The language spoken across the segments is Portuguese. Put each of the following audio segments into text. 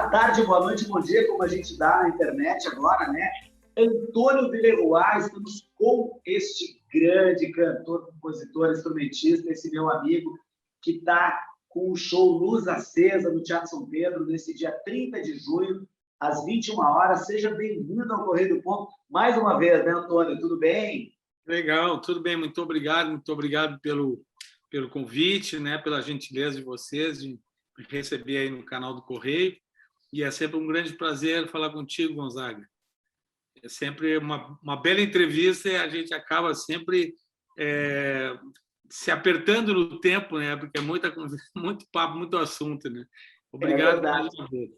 Boa tarde, boa noite, bom dia, como a gente dá na internet agora, né? Antônio Villeroy, estamos com este grande cantor, compositor, instrumentista, esse meu amigo, que está com o show Luz Acesa no Teatro São Pedro, nesse dia 30 de junho, às 21 horas. Seja bem-vindo ao Correio do Ponto, mais uma vez, né, Antônio? Tudo bem? Legal, tudo bem, muito obrigado pelo convite, né, pela gentileza de vocês de me receber aí no canal do Correio, e é sempre um grande prazer falar contigo, Gonzaga. É sempre uma bela entrevista e a gente acaba sempre se apertando no tempo, né, porque é muita conversa, muito papo, muito assunto, né. Obrigado mais uma vez.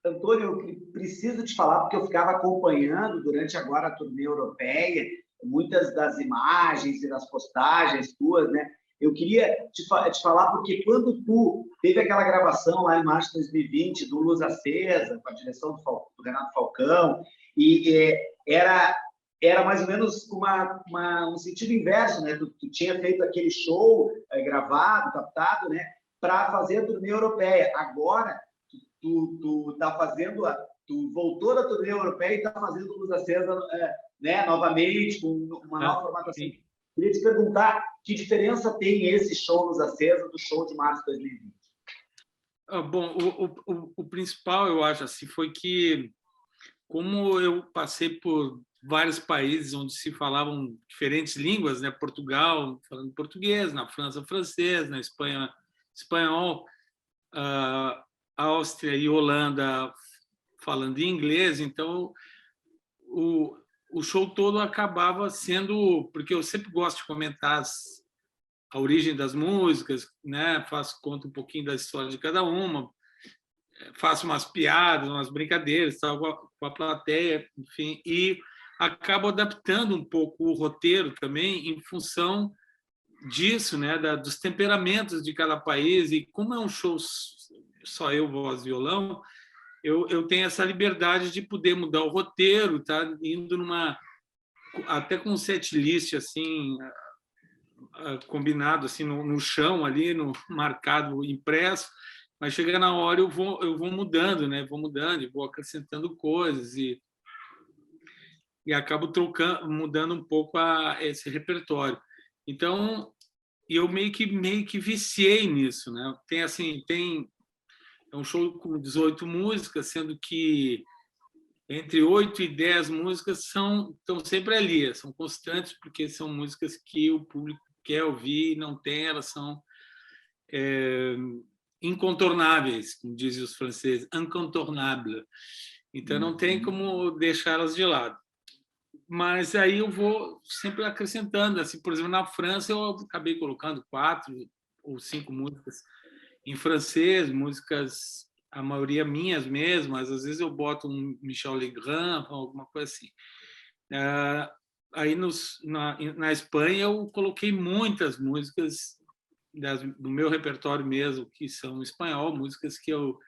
Antônio, eu preciso te falar, porque eu ficava acompanhando durante agora a turnê europeia, muitas das imagens e das postagens tuas, né? Eu queria te falar, porque quando tu teve aquela gravação lá em março de 2020 do Luz Acesa, com a direção do Renato Falcão, e era mais ou menos um sentido inverso, né? Tu tinha feito aquele show gravado, captado, né? Para fazer a turnê europeia. Agora, tu tá fazendo tu voltou da turnê europeia e está fazendo Luz Acesa, né, novamente, com uma nova formatação. Sim. Queria te perguntar que diferença tem esse show Luz Acesa do show de março de 2020? Bom, o principal, eu acho, assim, foi que, como eu passei por vários países onde se falavam diferentes línguas, né? Portugal falando português, na França francês, na Espanha espanhol, Áustria e Holanda falando em inglês, então o show todo acabava sendo, porque eu sempre gosto de comentar a origem das músicas, né? Conto um pouquinho da história de cada uma, faço umas piadas, umas brincadeiras, tal, com a plateia, enfim, e acabo adaptando um pouco o roteiro também em função disso, né? Dos temperamentos de cada país, e como é um show só eu, voz e violão, eu tenho essa liberdade de poder mudar o roteiro, tá? Indo até com um set list assim, combinado assim no chão ali, marcado, impresso, mas chega na hora eu vou mudando, né? Vou mudando e vou acrescentando coisas e acabo mudando um pouco esse repertório. Então, eu meio que viciei nisso, né? É um show com 18 músicas, sendo que entre 8 e 10 músicas estão sempre ali, são constantes, porque são músicas que o público quer ouvir e não tem, elas são incontornáveis, como dizem os franceses, incontournables. Então, não tem como deixá-las de lado. Mas aí eu vou sempre acrescentando. Assim, por exemplo, na França, eu acabei colocando 4 ou 5 músicas em francês, músicas, a maioria minhas mesmas, às vezes eu boto um Michel Legrand, alguma coisa assim. Aí na Espanha eu coloquei muitas músicas do meu repertório mesmo, que são em espanhol, músicas que eu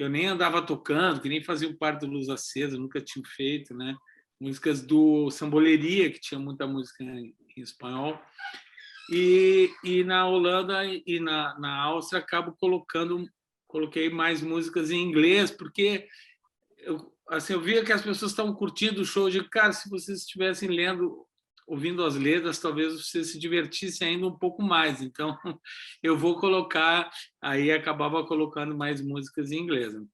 nem andava tocando, que nem faziam parte do Luz Acesa, nunca tinha feito, né? Músicas do Samboleria, que tinha muita música em espanhol. E na Holanda e na Áustria coloquei mais músicas em inglês, porque eu via que as pessoas estavam curtindo o show. Eu digo, cara, se vocês estivessem ouvindo as letras, talvez vocês se divertissem ainda um pouco mais. Então, eu vou colocar, aí acabava colocando mais músicas em inglês, né,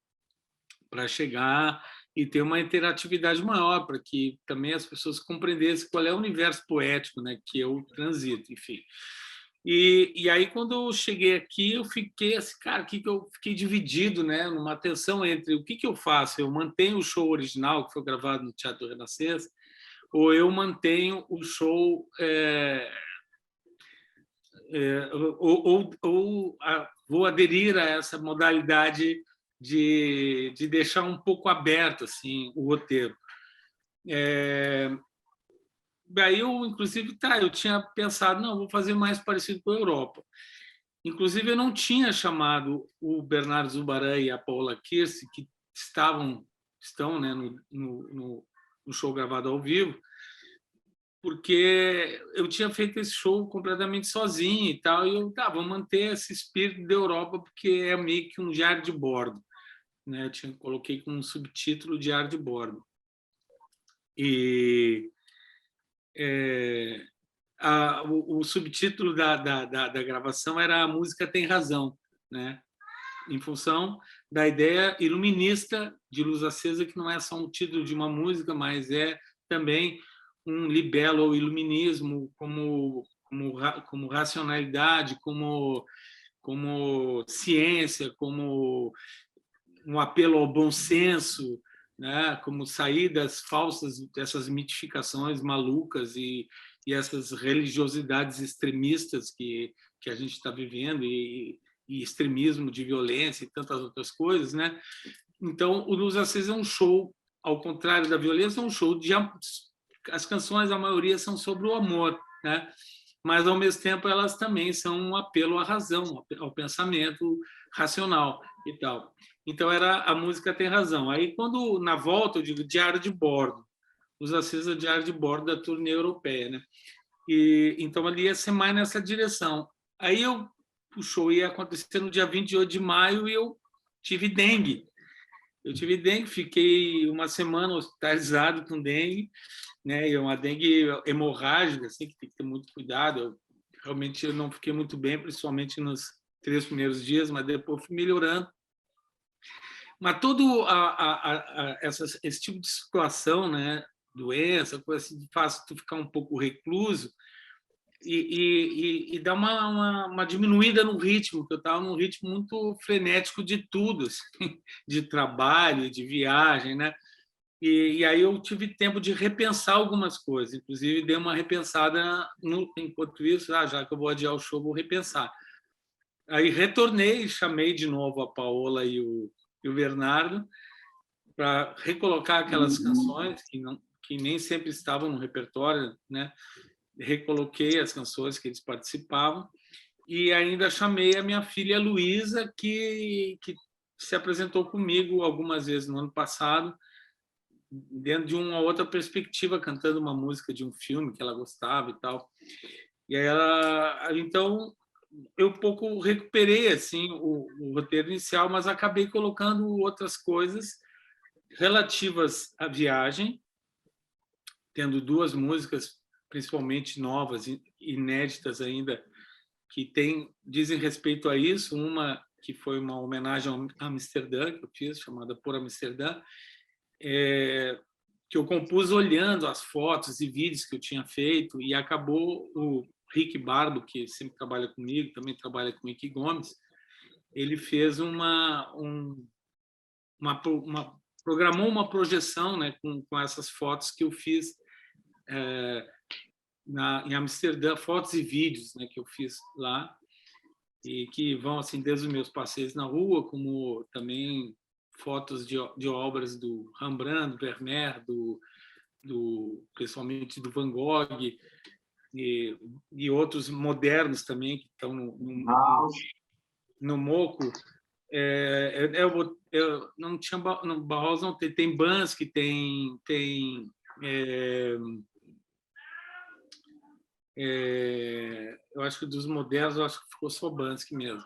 para chegar e ter uma interatividade maior, para que também as pessoas compreendessem qual é o universo poético, né, que eu transito, enfim. E aí, quando eu cheguei aqui, eu fiquei assim, cara, que eu fiquei dividido, né, numa tensão entre o que eu faço? Eu mantenho o show original, que foi gravado no Teatro Renascença, ou eu mantenho o show vou aderir a essa modalidade de deixar um pouco aberto assim o roteiro. Daí eu, inclusive, eu tinha pensado, não, vou fazer mais parecido com a Europa. Inclusive, eu não tinha chamado o Bernardo Zubaran e a Paula Kirsi, que estão, né, no show gravado ao vivo, porque eu tinha feito esse show completamente sozinho e tal, e eu vou manter esse espírito da Europa, porque é meio que um diário de bordo. né? Coloquei com um subtítulo Diário de Bordo. E o subtítulo da gravação era A Música Tem Razão, né? Em função da ideia iluminista de Luz Acesa, que não é só um título de uma música, mas é também um libelo ao iluminismo como racionalidade, como ciência, como um apelo ao bom senso, né? Como saídas falsas dessas mitificações malucas e essas religiosidades extremistas que a gente está vivendo e extremismo de violência e tantas outras coisas, né? Então, o Luz Acesa é um show, ao contrário da violência, é um show de... As canções, a maioria, são sobre o amor, né? Mas, ao mesmo tempo, elas também são um apelo à razão, ao pensamento racional e tal. Então, A Música Tem Razão. Aí, quando, na volta, eu digo Diário de Bordo, Luz Acesa, Diário de Bordo da turnê europeia, né? Então, ali ia ser mais nessa direção. Aí, o show ia acontecer no dia 28 de maio e eu tive dengue. Fiquei uma semana hospitalizado com dengue, né? E uma dengue hemorrágica, assim, que tem que ter muito cuidado. Realmente eu não fiquei muito bem, principalmente nos 3 primeiros dias, mas depois fui melhorando. Mas todo esse tipo de situação, né? Doença, coisa assim, faz tu ficar um pouco recluso, e dá uma diminuída no ritmo, que eu estava num ritmo muito frenético de tudo, assim, de trabalho, de viagem, né? E aí eu tive tempo de repensar algumas coisas, inclusive dei uma repensada enquanto isso, já que eu vou adiar o show, vou repensar. Aí retornei, chamei de novo a Paola e o Bernardo para recolocar aquelas canções que nem sempre estavam no repertório, né? Recoloquei as canções que eles participavam e ainda chamei a minha filha Luísa, que se apresentou comigo algumas vezes no ano passado, dentro de uma outra perspectiva, cantando uma música de um filme que ela gostava e tal. E aí então eu um pouco recuperei assim o roteiro inicial, mas acabei colocando outras coisas relativas à viagem, tendo 2 músicas principalmente novas, inéditas ainda, que dizem respeito a isso. Uma que foi uma homenagem a Amsterdã, que eu fiz, chamada Por Amsterdã, que eu compus olhando as fotos e vídeos que eu tinha feito, e acabou o Rick Barbo, que sempre trabalha comigo, também trabalha com o Ike Gomes, ele fez programou uma projeção, né, com essas fotos que eu fiz em Amsterdã, fotos e vídeos, né, que eu fiz lá, e que vão assim desde os meus passeios na rua, como também fotos de obras do Rembrandt, do Vermeer, principalmente do Van Gogh, e outros modernos também que estão no MoCo. Eu não tinha no Bauhaus, não tem Banksy, tem eu acho que dos modernos, eu acho que ficou só Banksy mesmo,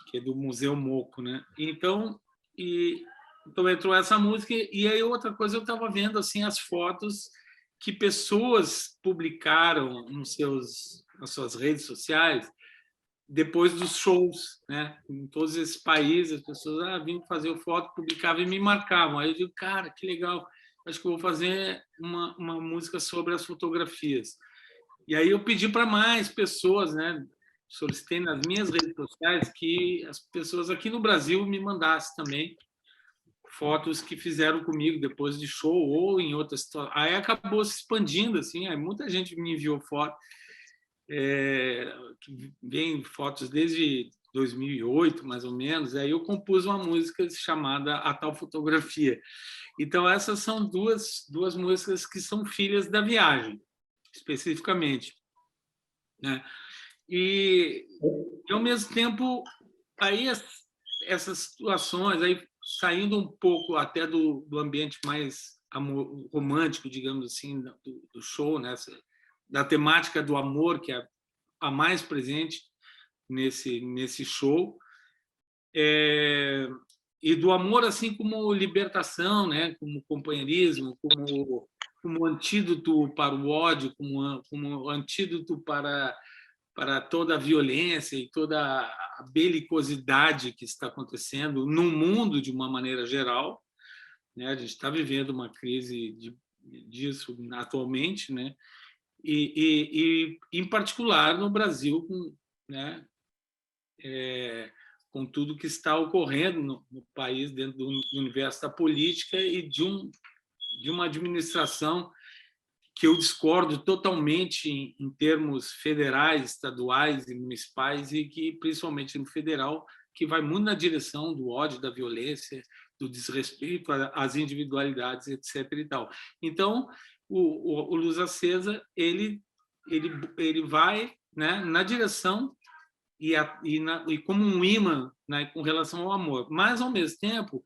que é do Museu MoCo, né? Então entrou essa música, e aí outra coisa, eu estava vendo assim as fotos que pessoas publicaram nas suas redes sociais depois dos shows, né? Em todos esses países, as pessoas vinham fazer o foto, publicavam e me marcavam. Aí eu digo, cara, que legal, acho que eu vou fazer uma música sobre as fotografias. E aí eu pedi para mais pessoas, né? Solicitei nas minhas redes sociais que as pessoas aqui no Brasil me mandassem também fotos que fizeram comigo depois de show ou em outras situações. Aí acabou se expandindo, assim, aí muita gente me enviou foto, que vem fotos desde 2008, mais ou menos. Aí eu compus uma música chamada A Tal Fotografia. Então essas são duas músicas que são filhas da viagem, especificamente, né? E ao mesmo tempo, aí essas situações, aí saindo um pouco até do ambiente mais romântico, digamos assim, do show, né? Da temática do amor, que é a mais presente nesse show, e do amor assim como libertação, né? Como companheirismo, como antídoto para o ódio, como antídoto para toda a violência e toda a belicosidade que está acontecendo no mundo de uma maneira geral, né? A gente está vivendo uma crise disso atualmente, né? E em particular no Brasil, né? Com tudo que está ocorrendo no país dentro do universo da política e de uma administração que eu discordo totalmente em termos federais, estaduais e municipais, e que, principalmente no federal, que vai muito na direção do ódio, da violência, do desrespeito às individualidades, etc. E tal. Então, o Luz Acesa ele vai, né, na direção e como um imã, né, com relação ao amor. Mas, ao mesmo tempo,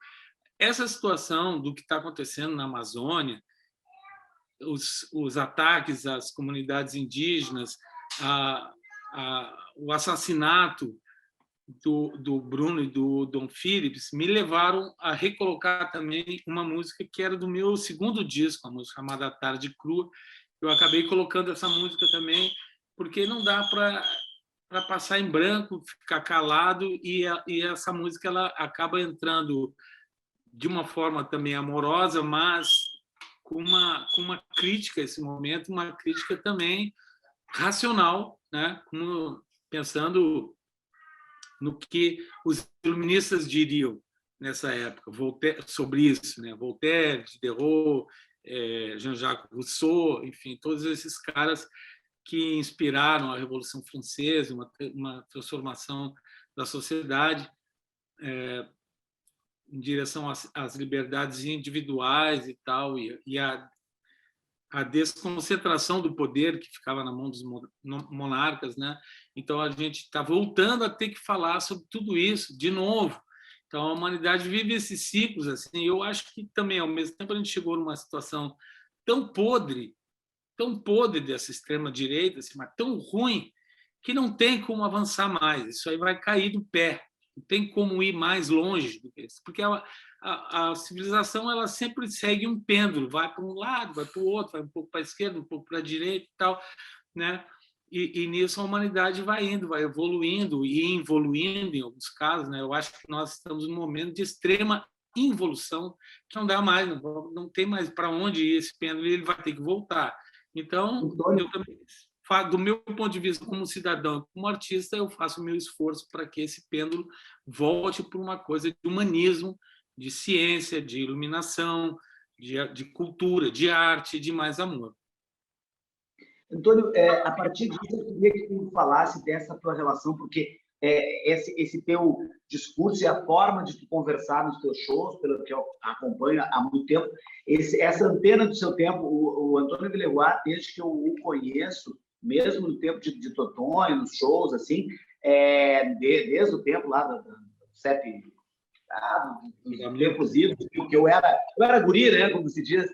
essa situação do que está acontecendo na Amazônia, os ataques às comunidades indígenas, o assassinato do Bruno e do Dom Phillips, me levaram a recolocar também uma música que era do meu segundo disco, uma música chamada Tarde Crua. Eu acabei colocando essa música também, porque não dá para passar em branco, ficar calado, e essa música ela acaba entrando de uma forma também amorosa, mas com uma crítica a esse momento, uma crítica também racional, né? Pensando no que os iluministas diriam nessa época, Voltaire, sobre isso, né? Voltaire, Diderot, Jean-Jacques Rousseau, enfim, todos esses caras que inspiraram a Revolução Francesa, uma transformação da sociedade em direção às liberdades individuais e tal, e a desconcentração do poder que ficava na mão dos monarcas, né? Então a gente está voltando a ter que falar sobre tudo isso de novo. Então a humanidade vive esses ciclos assim. Eu acho que também ao mesmo tempo a gente chegou numa situação tão podre dessa extrema direita, assim, mas tão ruim que não tem como avançar mais. Isso aí vai cair do pé. Não tem como ir mais longe do que isso, porque a civilização ela sempre segue um pêndulo, vai para um lado, vai para o outro, vai um pouco para a esquerda, um pouco para a direita e tal, né? E nisso a humanidade vai indo, vai evoluindo e involuindo em alguns casos, né? Eu acho que nós estamos num momento de extrema involução que não dá mais, não tem mais para onde ir esse pêndulo, ele vai ter que voltar. Então, eu também, do meu ponto de vista como cidadão, como artista, eu faço o meu esforço para que esse pêndulo volte para uma coisa de humanismo, de ciência, de iluminação, de cultura, de arte, de mais amor. Antônio, a partir disso, eu queria que tu falasse dessa tua relação, porque esse teu discurso e a forma de tu conversar nos teus shows, pelo que eu acompanho há muito tempo, essa antena do seu tempo, o Antônio Villeuat, desde que eu o conheço, mesmo no tempo de Totonho, nos shows, assim, desde o tempo lá do CEP, dos tempos idos, que eu era guri, né, como se diz,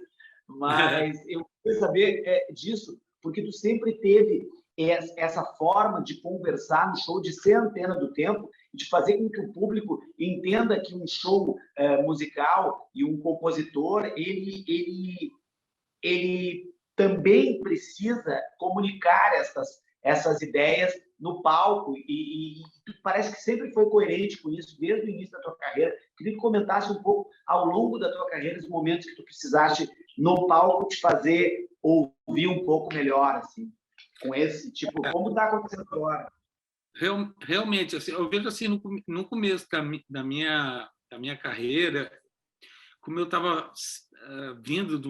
mas eu queria saber disso, porque tu sempre teve essa forma de conversar no show, de ser antena do tempo, de fazer com que o público entenda que um show musical e um compositor, ele também precisa comunicar essas ideias no palco, e parece que sempre foi coerente com isso, desde o início da tua carreira. Queria que comentasse um pouco, ao longo da tua carreira, os momentos que tu precisaste, no palco, te fazer ouvir um pouco melhor, assim, com esse tipo, como está acontecendo agora. Realmente, assim, eu vejo assim, no começo da minha carreira, como eu estava vindo de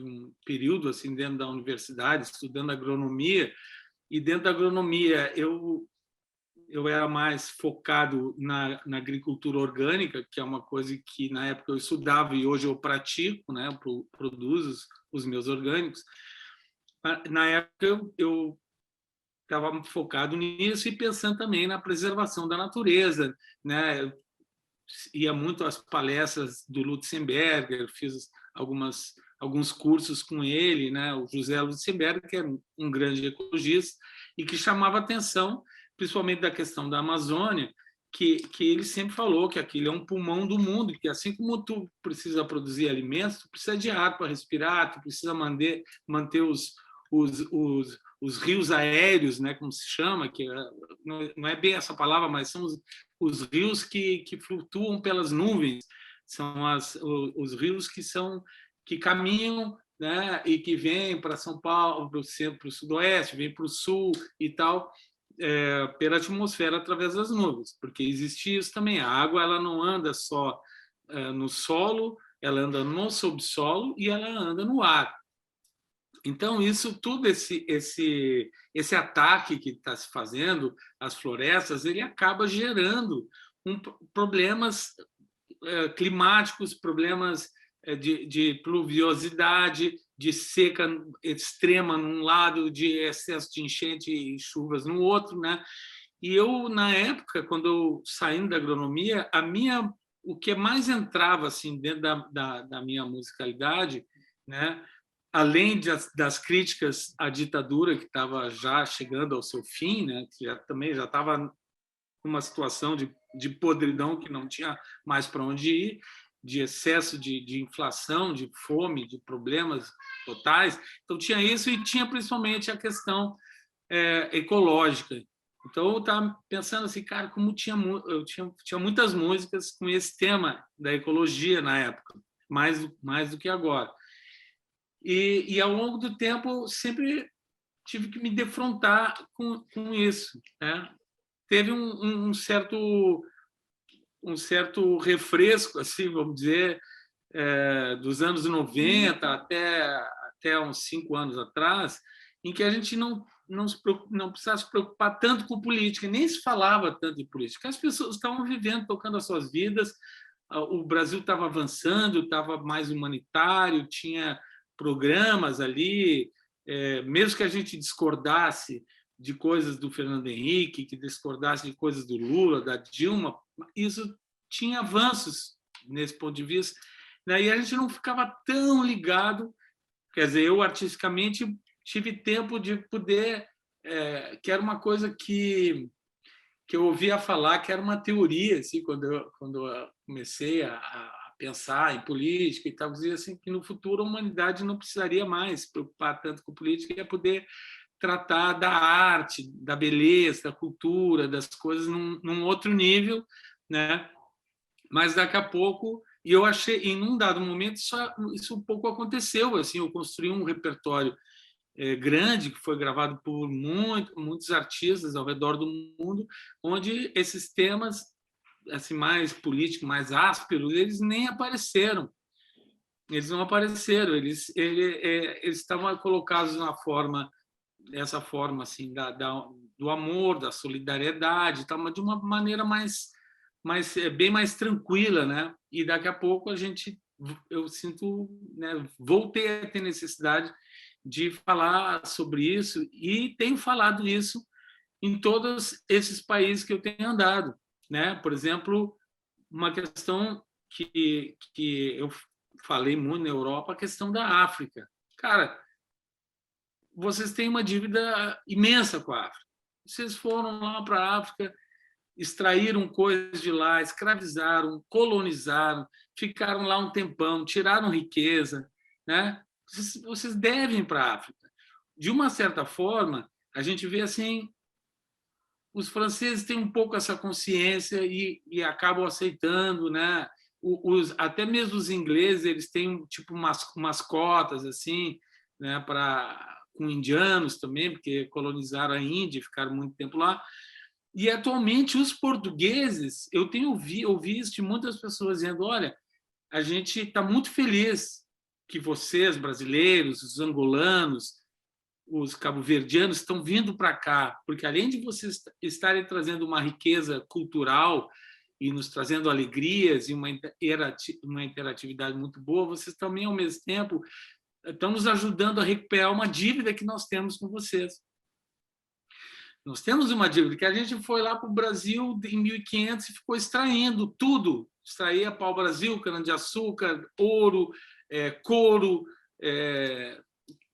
um período assim dentro da universidade, estudando agronomia, e dentro da agronomia eu era mais focado na agricultura orgânica, que é uma coisa que na época eu estudava e hoje eu pratico, né? Eu produzo os meus orgânicos. Na época eu estava focado nisso e pensando também na preservação da natureza, né? Eu ia muito às palestras do Lutzenberger, fiz alguns cursos com ele, né? O José Lutzenberger, que é um grande ecologista e que chamava atenção, principalmente da questão da Amazônia, que ele sempre falou que aquilo é um pulmão do mundo, que assim como tu precisa produzir alimentos, tu precisa de ar para respirar, tu precisa manter os rios aéreos, né, como se chama, que não é bem essa palavra, mas são os rios que flutuam pelas nuvens, são os rios que caminham, né, e que vêm para São Paulo, para o sudoeste, vêm para o sul e tal, pela atmosfera através das nuvens, porque existe isso também. A água ela não anda só no solo, ela anda no subsolo e ela anda no ar. Então, isso tudo, esse ataque que está se fazendo às florestas, ele acaba gerando problemas climáticos, problemas de pluviosidade, de seca extrema num lado, de excesso de enchente e chuvas no outro, né? E eu, na época, quando eu saindo da agronomia, o que mais entrava assim dentro da minha musicalidade, né? Além das críticas à ditadura que estava já chegando ao seu fim, né? Que também já estava numa situação de podridão que não tinha mais para onde ir, de excesso de inflação, de fome, de problemas totais. Então, tinha isso e tinha principalmente a questão ecológica. Então, eu estava pensando assim, cara, como eu tinha muitas músicas com esse tema da ecologia na época, mais do que agora. E ao longo do tempo, sempre tive que me defrontar com isso, né? Teve um certo refresco, assim, vamos dizer, dos anos 90 até uns 5 anos atrás, em que a gente não precisava se preocupar tanto com política, nem se falava tanto de política. As pessoas estavam vivendo, tocando as suas vidas, o Brasil estava avançando, estava mais humanitário, tinha programas ali, mesmo que a gente discordasse de coisas do Fernando Henrique, que discordasse de coisas do Lula, da Dilma, isso tinha avanços nesse ponto de vista, né? E a gente não ficava tão ligado, quer dizer, eu artisticamente tive tempo de poder, que era uma coisa que eu ouvia falar, que era uma teoria, assim, quando eu comecei a pensar em política e tal, dizia assim que no futuro a humanidade não precisaria mais se preocupar tanto com política, ia poder tratar da arte, da beleza, da cultura, das coisas num outro nível, né? Mas daqui a pouco, e eu achei, em um dado momento, isso um pouco aconteceu, assim, eu construí um repertório grande, que foi gravado por muitos artistas ao redor do mundo, onde esses temas assim, mais políticos, mais ásperos, eles nem apareceram. Eles não apareceram, eles estavam colocados essa forma assim, do amor, da solidariedade, mas de uma maneira bem mais tranquila, né? E daqui a pouco eu sinto, né, voltei a ter necessidade de falar sobre isso e tenho falado isso em todos esses países que eu tenho andado, né? Por exemplo, uma questão que eu falei muito na Europa, a questão da África. Cara, vocês têm uma dívida imensa com a África. Vocês foram lá para a África, extraíram coisas de lá, escravizaram, colonizaram, ficaram lá um tempão, tiraram riqueza, né? Vocês devem para a África. De uma certa forma, a gente vê assim, os franceses têm um pouco essa consciência e acabam aceitando, né? Até mesmo os ingleses, eles têm tipo umas cotas assim, né, com indianos também, porque colonizaram a Índia e ficaram muito tempo lá. E atualmente os portugueses, eu tenho visto muitas pessoas dizendo, olha, a gente está muito feliz que vocês, brasileiros, os angolanos, os cabo-verdianos estão vindo para cá, porque além de vocês estarem trazendo uma riqueza cultural e nos trazendo alegrias e uma interatividade muito boa, vocês também, ao mesmo tempo, estão nos ajudando a recuperar uma dívida que nós temos com vocês. Nós temos uma dívida que a gente foi lá para o Brasil em 1500 e ficou extraindo tudo. Extraía pau-brasil, cana-de-açúcar, ouro, couro,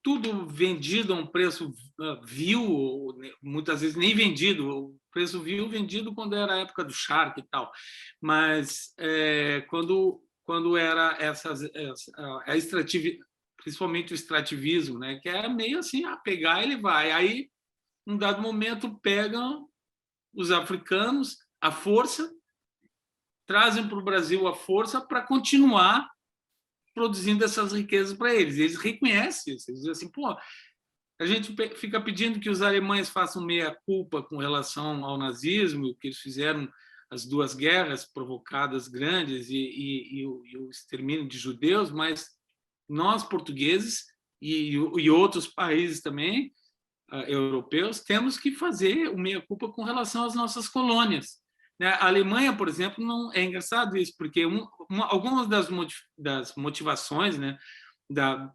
tudo vendido a um preço vil, muitas vezes nem vendido, o preço vil vendido quando era a época do Shark e tal, mas quando era principalmente o extrativismo, né, que é meio assim, pegar ele vai, aí num dado momento pegam os africanos à força, trazem para o Brasil a força para continuar produzindo essas riquezas para eles. E eles reconhecem isso. Eles dizem assim, pô, a gente fica pedindo que os alemães façam meia-culpa com relação ao nazismo, que eles fizeram as duas guerras provocadas grandes e o extermínio de judeus, mas nós, portugueses, e outros países também, europeus, temos que fazer o meia-culpa com relação às nossas colônias. A Alemanha, por exemplo, não é engraçado isso, porque algumas das motivações, né,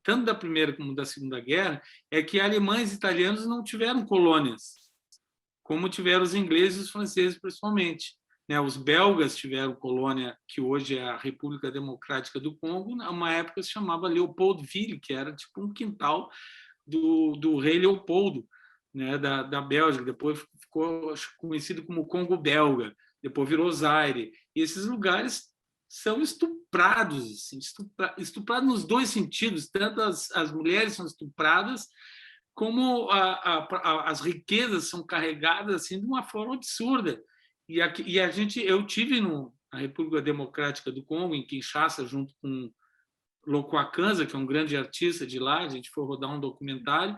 tanto da Primeira como da Segunda Guerra, é que alemães e italianos não tiveram colônias, como tiveram os ingleses e os franceses, principalmente. Os belgas tiveram colônia, que hoje é a República Democrática do Congo, uma época se chamava Leopoldville, que era tipo um quintal do rei Leopoldo, né, da Bélgica. Depois ficou conhecido como Congo belga, depois virou Zaire. E esses lugares são estuprados, assim, estuprados nos dois sentidos, tanto as mulheres são estupradas, como as riquezas são carregadas assim de uma forma absurda. Eu tive na República Democrática do Congo, em Kinshasa, junto com Locoacanza, que é um grande artista de lá. A gente foi rodar um documentário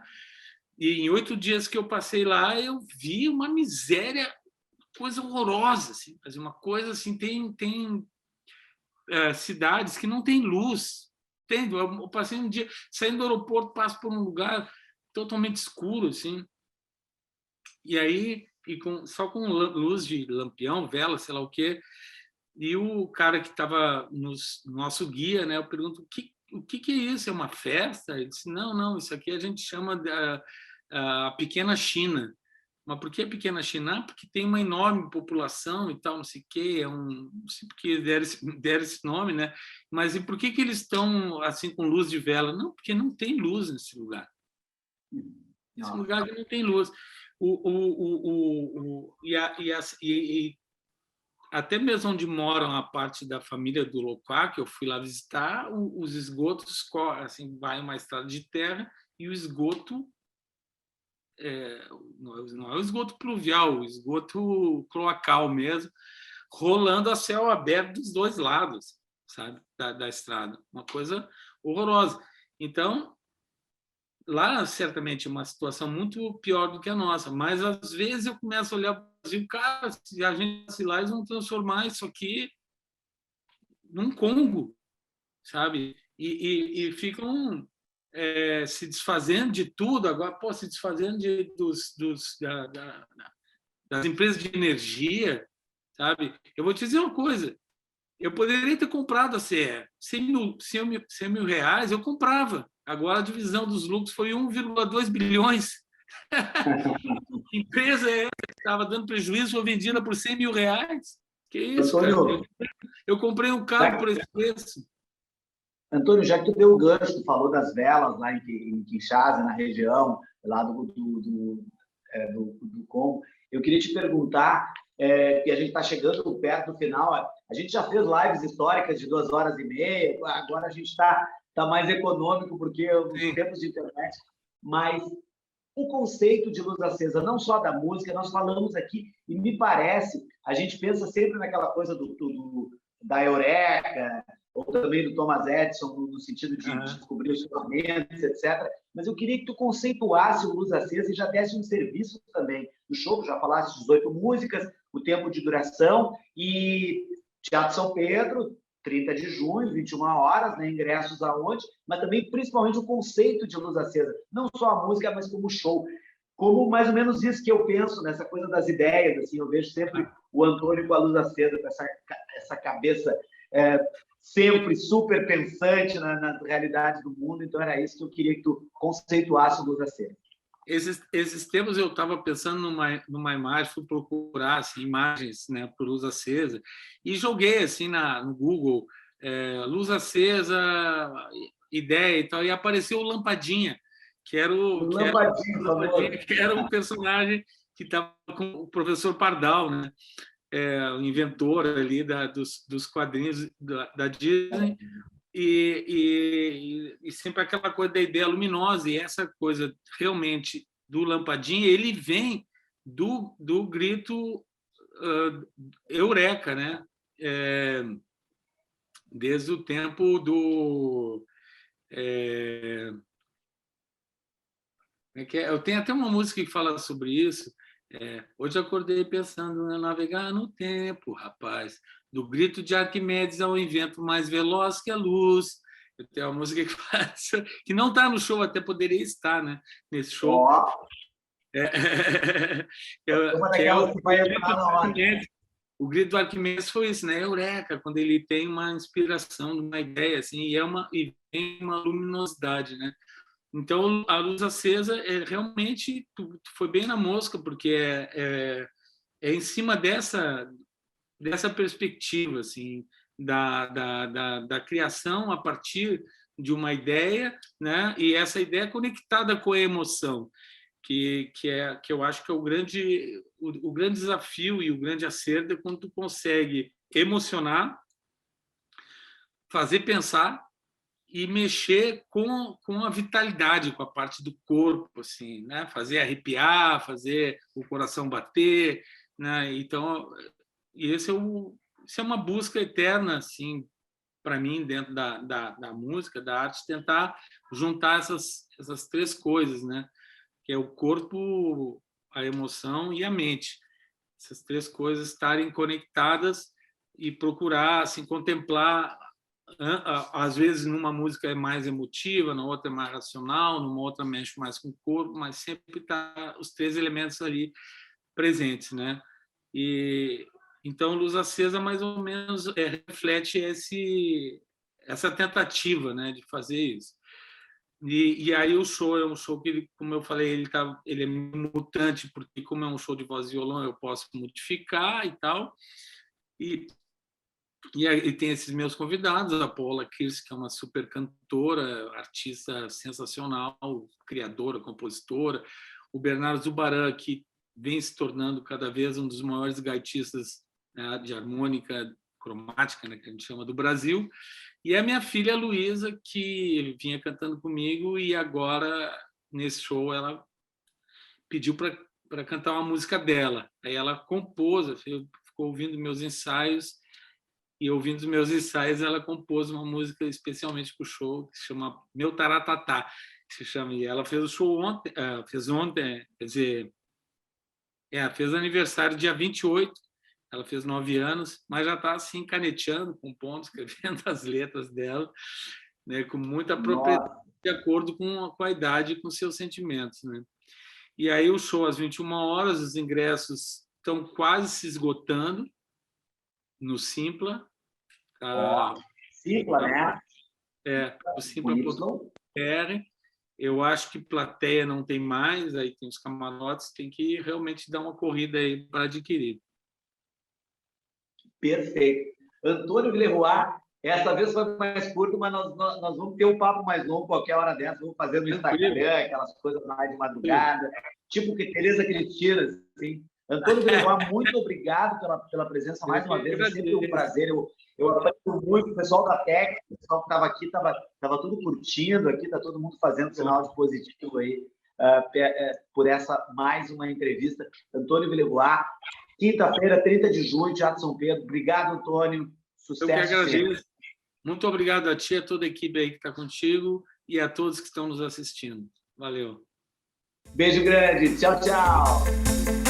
e em 8 dias que eu passei lá eu vi uma miséria, coisa horrorosa, assim, uma coisa assim, tem cidades que não tem luz, entende? Eu passei um dia saindo do aeroporto, passo por um lugar totalmente escuro, assim, e aí só com luz de lampião, vela, sei lá o quê. E o cara que estava no nosso guia, né, eu pergunto o que é isso? É uma festa? Ele disse, não, isso aqui a gente chama de a Pequena China. Mas por que a Pequena China? Porque tem uma enorme população e tal, não sei o quê, não sei por que deram esse nome, né? Mas e por que eles estão assim com luz de vela? Não, porque não tem luz nesse lugar. Esse lugar que não tem luz. Até mesmo onde moram a parte da família do Loquá, que eu fui lá visitar, os esgotos, assim, vai uma estrada de terra e o esgoto não é o esgoto pluvial, o esgoto cloacal mesmo, rolando a céu aberto dos dois lados, sabe, da estrada. Uma coisa horrorosa. Então, lá, certamente, é uma situação muito pior do que a nossa, mas às vezes eu começo a olhar para o Brasil, cara, se a gente se lá, eles vão transformar isso aqui num Congo, sabe? E ficam se desfazendo de tudo, agora se desfazendo das empresas de energia, sabe? Eu vou te dizer uma coisa, eu poderia ter comprado a CE, 100 mil reais, eu comprava. Agora a divisão dos lucros foi 1,2 bilhões. Que empresa é essa que estava dando prejuízo, foi vendida por 100 mil reais? Que isso, Antônio, cara? Eu comprei um carro por esse preço. Antônio, já que tu deu o gancho, tu falou das velas lá em Kinshasa, na região lá do Congo, eu queria te perguntar, que a gente está chegando perto do final, a gente já fez lives históricas de 2 horas e meia, agora a gente está mais econômico, porque os tempos de internet, mas o conceito de luz acesa, não só da música, nós falamos aqui, e me parece, a gente pensa sempre naquela coisa da Eureka, ou também do Thomas Edison, no sentido de descobrir os ferramentas, etc. Mas eu queria que tu conceituasse o Luz Acesa e já desse um serviço também do show, já falasse 18 músicas, o tempo de duração, e Teatro São Pedro, 30 de junho, 21 horas, né, ingressos aonde, mas também, principalmente, o conceito de Luz Acesa, não só a música, mas como show. Como mais ou menos isso que eu penso nessa coisa das ideias, assim, eu vejo sempre o Antônio com a Luz Acesa, com essa cabeça sempre super pensante na realidade do mundo, então era isso que eu queria que tu conceituasse o Luz Acesa. Esses tempos eu estava pensando numa imagem, fui procurar assim, imagens, né, por luz acesa, e joguei assim no Google, luz acesa, ideia e tal, e apareceu o Lampadinha, que era o Lampadinho, que era um personagem que estava com o professor Pardal, né? O inventor ali dos quadrinhos da Disney, e sempre aquela coisa da ideia luminosa, e essa coisa realmente do Lampadinho, ele vem do grito Eureka, né? Desde o tempo do... Eu tenho até uma música que fala sobre isso. Hoje acordei pensando em navegar no tempo, rapaz, do grito de Arquimedes ao invento mais veloz que a luz. Eu tenho uma música que faz, que não está no show, até poderia estar, né, nesse show. O grito do Arquimedes foi isso, né? Eureka, quando ele tem uma inspiração, uma ideia, assim, e vem uma luminosidade, né? Então, a luz acesa realmente foi bem na mosca, porque é em cima dessa perspectiva, assim, da criação a partir de uma ideia, né? E essa ideia conectada com a emoção, que eu acho que é o grande desafio e o grande acerto é quando tu consegue emocionar, fazer pensar e mexer com a vitalidade, com a parte do corpo, assim, né? Fazer arrepiar, fazer o coração bater, né? Então, isso é uma busca eterna, assim, para mim, dentro da música, da arte, tentar juntar essas três coisas, né? Que é o corpo, a emoção e a mente. Essas três coisas estarem conectadas e procurar, assim, contemplar. Às vezes, numa música é mais emotiva, na outra é mais racional, numa outra mexe mais com o corpo, mas sempre tá os três elementos ali presentes, né? E então, Luz Acesa, mais ou menos, reflete essa tentativa, né, de fazer isso. E aí o show é um show que, como eu falei, ele é mutante, porque como é um show de voz e violão, eu posso modificar e tal. E aí tem esses meus convidados, a Paula Kirsch, que é uma super cantora, artista sensacional, criadora, compositora, o Bernardo Zubaran, que vem se tornando cada vez um dos maiores gaitistas, né, de harmônica cromática, né, que a gente chama, do Brasil, e a minha filha Luísa, que vinha cantando comigo, e agora, nesse show, ela pediu para cantar uma música dela. Aí ela compôs, ficou ouvindo meus ensaios, e ouvindo os meus ensaios, ela compôs uma música especialmente para o show, que se chama Meu Taratatá, que se chama, e ela fez o show ontem, quer dizer, fez aniversário dia 28, ela fez 9 anos, mas já está assim, caneteando, compondo, escrevendo as letras dela, né, com muita propriedade, de acordo com a idade e com seus sentimentos, né? E aí o show às 21 horas, os ingressos estão quase se esgotando no Simpla. Simpla, né? O Simpla.br. Eu acho que plateia não tem mais, aí tem os camarotes, tem que realmente dar uma corrida aí para adquirir. Perfeito. Antônio Villeroy, essa vez foi mais curto, mas nós vamos ter um papo mais longo qualquer hora dessa, vamos fazer no Instagram, aquelas coisas mais de madrugada, tipo que Tereza Cristina, assim. Antônio Villeroy, muito obrigado pela presença mais uma vez, é sempre um prazer. Eu aprecio muito, o pessoal da técnica, o pessoal que estava aqui, estava tudo curtindo aqui, está todo mundo fazendo sinal de positivo aí, por essa mais uma entrevista. Antônio Villeroy, quinta-feira, 30 de junho, Teatro São Pedro. Obrigado, Antônio. Sucesso. Eu que agradeço. Muito obrigado a ti, a toda a equipe aí que está contigo e a todos que estão nos assistindo. Valeu. Beijo grande. Tchau, tchau.